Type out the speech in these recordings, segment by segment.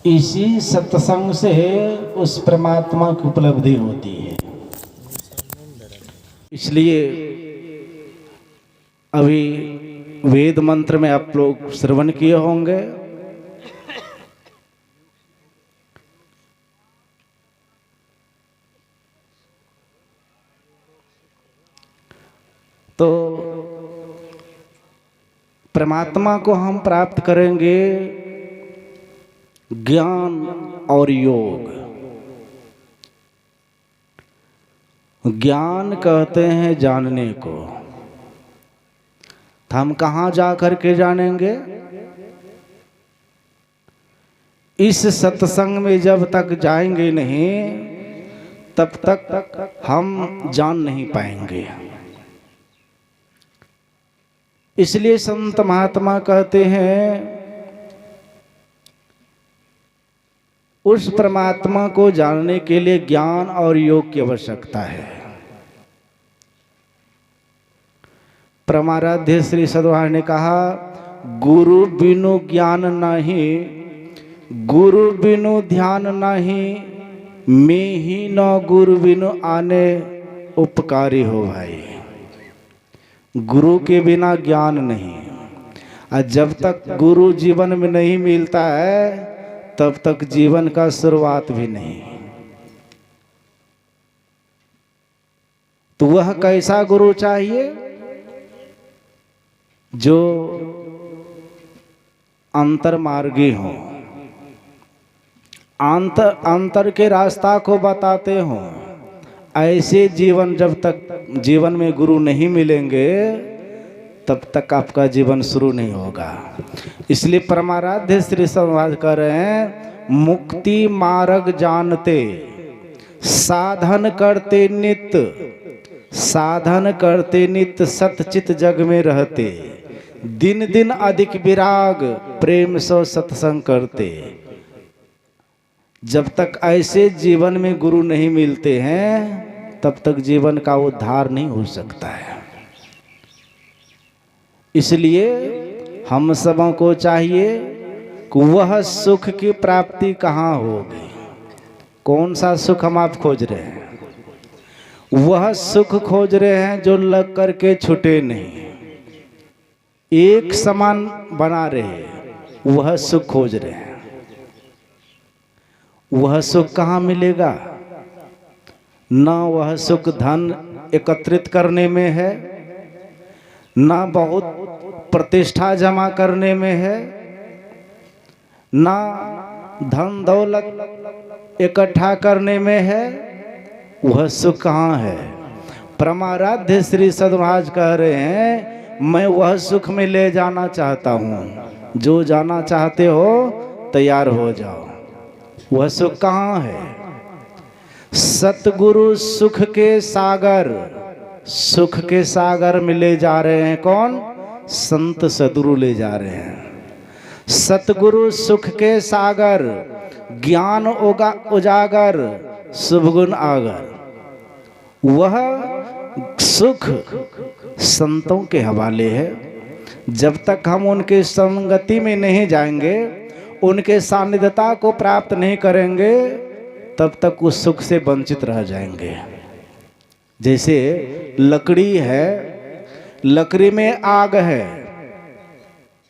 इसी सत्संग से उस परमात्मा की उपलब्धि होती है। इसलिए अभी वेद मंत्र में आप लोग श्रवण किए होंगे, तो परमात्मा को हम प्राप्त करेंगे ज्ञान और योग। ज्ञान कहते हैं जानने को, तो हम कहाँ जा कर के जानेंगे? इस सत्संग में जब तक जाएंगे नहीं तब तक हम जान नहीं पाएंगे। इसलिए संत महात्मा कहते हैं उस परमात्मा को जानने के लिए ज्ञान और योग की आवश्यकता है। परमाराध्य श्री सद्भाव ने कहा, गुरु बिनु ज्ञान नहीं, गुरु बिनु ध्यान नहीं, मैं ही न गुरु बिनु आने उपकारी हो भाई। गुरु के बिना ज्ञान नहीं, और जब तक गुरु जीवन में नहीं मिलता है तब तक जीवन का शुरुआत भी नहीं। तो वह कैसा गुरु चाहिए? जो अंतर्मार्गी हो, अंतर के रास्ता को बताते हो। ऐसे जीवन जब तक जीवन में गुरु नहीं मिलेंगे तब तक आपका जीवन शुरू नहीं होगा। इसलिए परमाराध्य श्री संवाद कर रहे हैं, मुक्ति मार्ग जानते साधन करते नित्य, साधन करते नित्य सतचित जग में रहते, दिन दिन अधिक विराग प्रेम सो सत्संग करते। जब तक ऐसे जीवन में गुरु नहीं मिलते हैं तब तक जीवन का उद्धार नहीं हो सकता है। इसलिए हम सबों को चाहिए कि वह सुख की प्राप्ति कहाँ होगी। कौन सा सुख हम आप खोज रहे हैं? वह सुख खोज रहे हैं जो लग करके छूटे नहीं, एक समान बना रहे, वह सुख खोज रहे हैं। वह सुख कहाँ मिलेगा? ना वह सुख धन एकत्रित करने में है, ना बहुत प्रतिष्ठा जमा करने में है, ना धन दौलत इकट्ठा करने में है। वह सुख कहाँ है? परमाराध्य श्री सद्भाज कह रहे हैं, मैं वह सुख में ले जाना चाहता हूँ। जो जाना चाहते हो तैयार हो जाओ। वह सुख कहाँ है? सतगुरु सुख के सागर, सुख के सागर में ले जा रहे हैं। कौन? संत सदगुरु ले जा रहे हैं। सतगुरु सुख के सागर, ज्ञान उजागर, शुभ गुण आगर। वह सुख संतों के हवाले है। जब तक हम उनके संगति में नहीं जाएंगे, उनके सानिध्यता को प्राप्त नहीं करेंगे, तब तक उस सुख से वंचित रह जाएंगे। जैसे लकड़ी है, लकड़ी में आग है,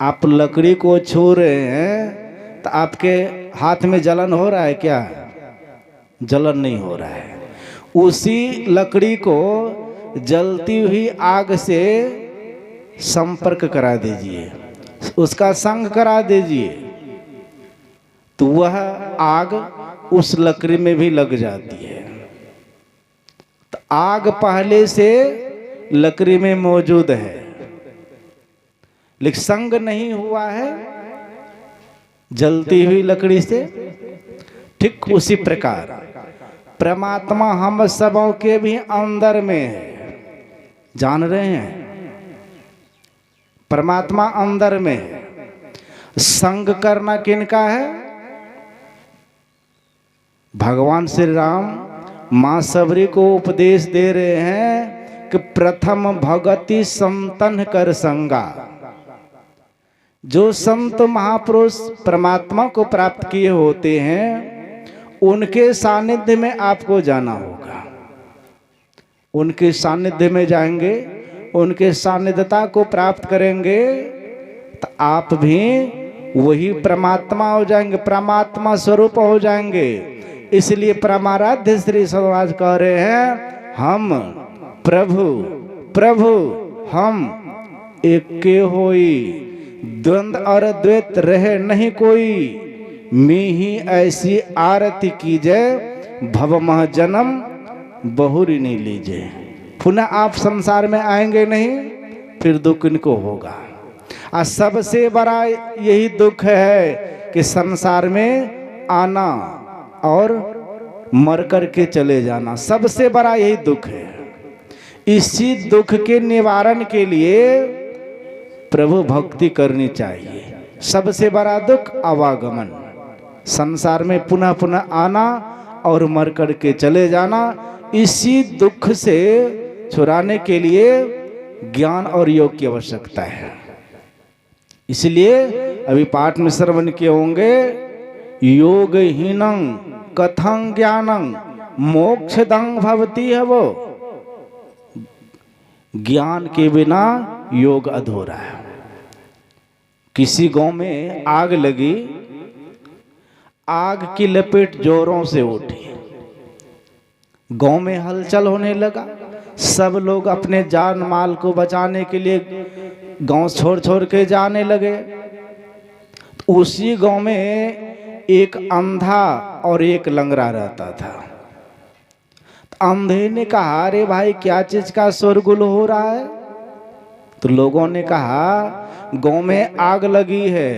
आप लकड़ी को छू रहे हैं तो आपके हाथ में जलन हो रहा है क्या? जलन नहीं हो रहा है। उसी लकड़ी को जलती हुई आग से संपर्क करा दीजिए, उसका संग करा दीजिए, तो वह आग उस लकड़ी में भी लग जाती है। तो आग पहले से लकड़ी में मौजूद है, लेकिन संग नहीं हुआ है जलती हुई लकड़ी से। ठीक उसी प्रकार परमात्मा हम सबों के भी अंदर में है। जान रहे हैं? परमात्मा अंदर में है। संग करना किनका है? भगवान श्री राम मां सबरी को उपदेश दे रहे हैं कि प्रथम भगति संतन कर संगा। जो संत महापुरुष परमात्मा को प्राप्त किए होते हैं उनके सानिध्य में आपको जाना होगा। उनके सानिध्य में जाएंगे, उनके सानिध्यता को प्राप्त करेंगे तो आप भी वही परमात्मा हो जाएंगे, परमात्मा स्वरूप हो जाएंगे। इसलिए परमाराध्य श्री समाज कह रहे हैं, हम प्रभु प्रभु हम एक के होई, द्वंद और द्वैत रहे नहीं कोई। मी ही ऐसी आरती कीजे, भवमह जन्म बहुरी नहीं लीजे। पुनः आप संसार में आएंगे नहीं, फिर दुख इनको होगा। और सबसे बड़ा यही दुख है कि संसार में आना और मर कर के चले जाना, सबसे बड़ा यही दुख है। इसी दुख के निवारण के लिए प्रभु भक्ति करनी चाहिए। सबसे बड़ा दुख आवागमन, संसार में पुनः पुनः आना और मर कर के चले जाना। इसी दुख से छुड़ाने के लिए ज्ञान और योग की आवश्यकता है। इसलिए अभी पाठ में श्रवण किए होंगे, योगहीनं कथं ज्ञानं मोक्षदं भवति है। वो ज्ञान के बिना योग अधूरा है। किसी गांव में आग लगी, आग की लपेट जोरों से उठी, गांव में हलचल होने लगा। सब लोग अपने जान माल को बचाने के लिए गांव छोड़ छोड़ के जाने लगे। तो उसी गांव में एक अंधा और एक लंगड़ा रहता था। तो अंधे ने कहा, अरे भाई क्या चीज का शोरगुल हो रहा है? तो लोगों ने कहा, गांव में आग लगी है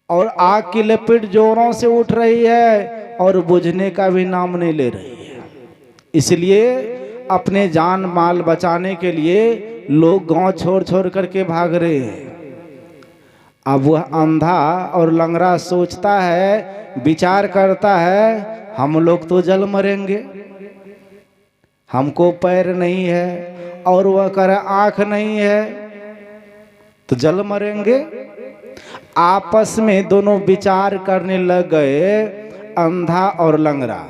और आग की लपट जोरों से उठ रही है और बुझने का भी नाम नहीं ले रही है। इसलिए अपने जान माल बचाने के लिए लोग गांव छोड़ छोड़ करके भाग रहे हैं। अब वह अंधा और लंगड़ा सोचता है, विचार करता है, हम लोग तो जल मरेंगे, हमको पैर नहीं है, और वह करे आंख नहीं है, तो जल मरेंगे। आपस में दोनों विचार करने लग गए, अंधा और लंगड़ा,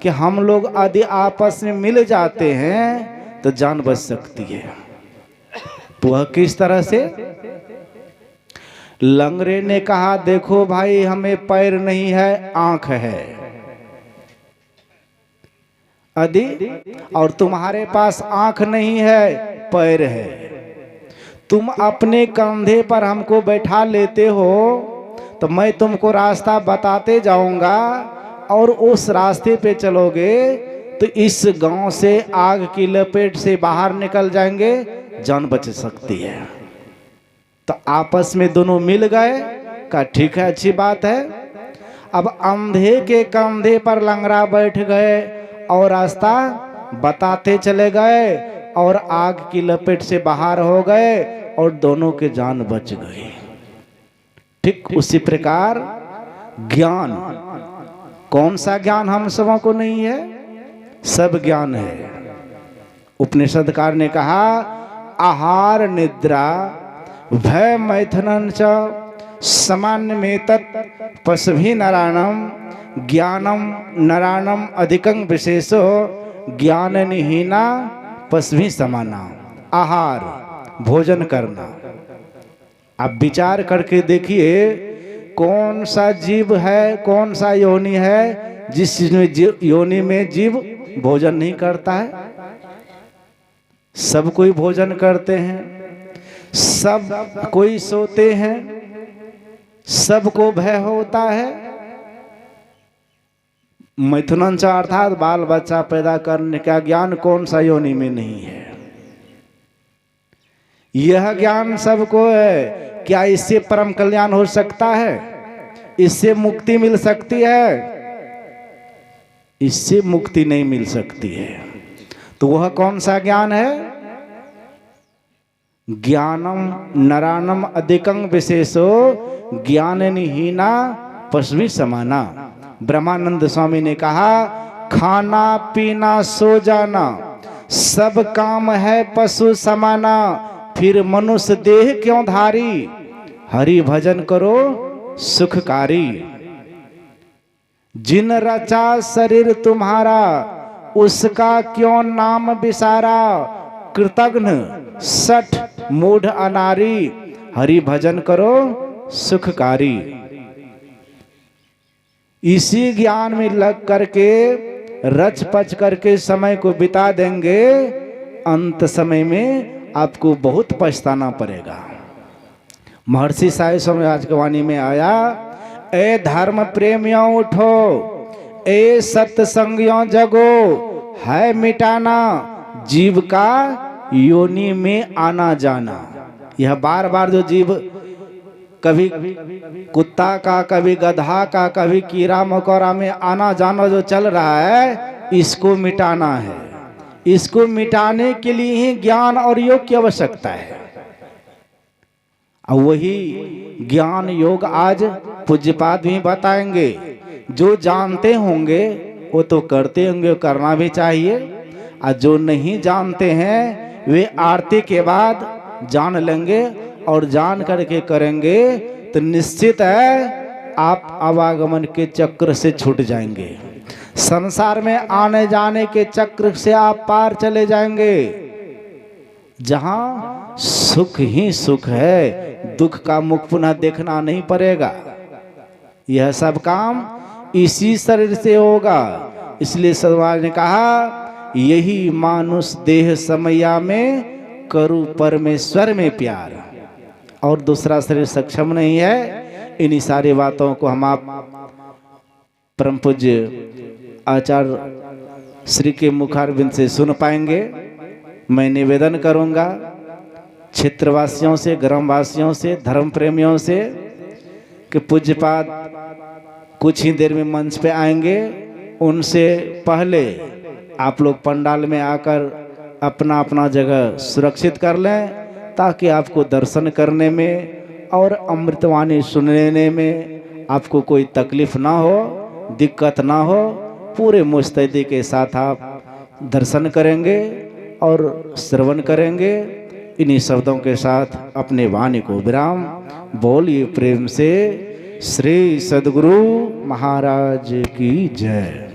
कि हम लोग यदि आपस में मिल जाते हैं तो जान बच सकती है। तो वह किस तरह से? लंगड़े ने कहा, देखो भाई हमें पैर नहीं है, आंख है, यदि और तुम्हारे पास आंख नहीं है, पैर है, तुम अपने कंधे पर हमको बैठा लेते हो तो मैं तुमको रास्ता बताते जाऊंगा और उस रास्ते पे चलोगे तो इस गांव से आग की लपेट से बाहर निकल जाएंगे, जान बच सकती है। तो आपस में दोनों मिल गए, कहा ठीक है, अच्छी बात है। अब अंधे के कंधे पर लंगड़ा बैठ गए और रास्ता बताते चले गए और आग की लपेट से बाहर हो गए और दोनों के जान बच गई। ठीक उसी प्रकार ज्ञान, कौन सा ज्ञान हम सबों को नहीं है? सब ज्ञान है। उपनिषदकार ने कहा, आहार निद्रा भय मैथुनन च सामान्य में तत् पशुभि नराणम ज्ञानम नराणम अधिकं विशेषो ज्ञान निहीना पशुभि समाना। आहार, भोजन करना। आप विचार करके देखिए, कौन सा जीव है, कौन सा योनि है जिस योनि में जीव भोजन नहीं करता है? सब कोई भोजन करते हैं, सब कोई सोते हैं, सबको भय होता है। मैथुनन अर्थात बाल बच्चा पैदा करने का ज्ञान कौन सा योनि में नहीं है? यह ज्ञान सबको है। क्या इससे परम कल्याण हो सकता है? इससे मुक्ति मिल सकती है? इससे मुक्ति नहीं मिल सकती है। तो वह कौन सा ज्ञान है? ज्ञानम नरानम अधिकं विशेषो ज्ञान निहीना पशुभि समाना। ब्रह्मानंद स्वामी ने कहा, खाना पीना सो जाना सब काम है पशु समाना, फिर मनुष्य देह क्यों धारी, हरि भजन करो सुखकारी। जिन रचा शरीर तुम्हारा, उसका क्यों नाम विसारा। कृतघ्न सठ मूढ़ अनारी, हरि भजन करो सुखकारी। इसी ज्ञान में लग करके रच पच करके समय को बिता देंगे, अंत समय में आपको बहुत पछताना पड़ेगा। महर्षि साई स्वामी आज की वाणी में आया, ए धर्म प्रेमियों उठो, ए सत्संगियों जगो, है मिटाना जीव का योनि में आना जाना। यह बार बार जो जीव कभी कुत्ता का, कभी गधा का, कभी कीड़ा मकोड़ा में आना जाना जो चल रहा है, इसको मिटाना है। इसको मिटाने के लिए ही ज्ञान और योग की आवश्यकता है। और वही ज्ञान योग आज पूज्यपाद भी बताएंगे। जो जानते होंगे वो तो करते होंगे, करना भी चाहिए। और जो नहीं जानते हैं वे आरती के बाद जान लेंगे, और जान करके करेंगे तो निश्चित है आप आवागमन के चक्र से छूट जाएंगे। संसार में आने जाने के चक्र से आप पार चले जाएंगे। जहां सुख ही सुख है, दुख का मुख पुनः देखना नहीं पड़ेगा। यह सब काम इसी शरीर से होगा। इसलिए सदवार ने कहा, यही मानुष देह समया में करूं परमेश्वर में प्यार। और दूसरा शरीर सक्षम नहीं है। इन्हीं सारी बातों को हम आप परम पूज्य आचार्य श्री के मुखारबिंद से सुन पाएंगे। मैं निवेदन करूंगा क्षेत्रवासियों से, ग्रामवासियों से, धर्म प्रेमियों से कि पूज्यपाद कुछ ही देर में मंच पे आएंगे। उनसे पहले आप लोग पंडाल में आकर अपना अपना जगह सुरक्षित कर लें, ताकि आपको दर्शन करने में और अमृतवाणी सुनने में आपको कोई तकलीफ ना हो, दिक्कत ना हो। पूरे मुस्तैदी के साथ आप दर्शन करेंगे और श्रवण करेंगे। इन्हीं शब्दों के साथ अपने वाणी को विराम। बोलिए प्रेम से श्री सद्गुरु महाराज की जय।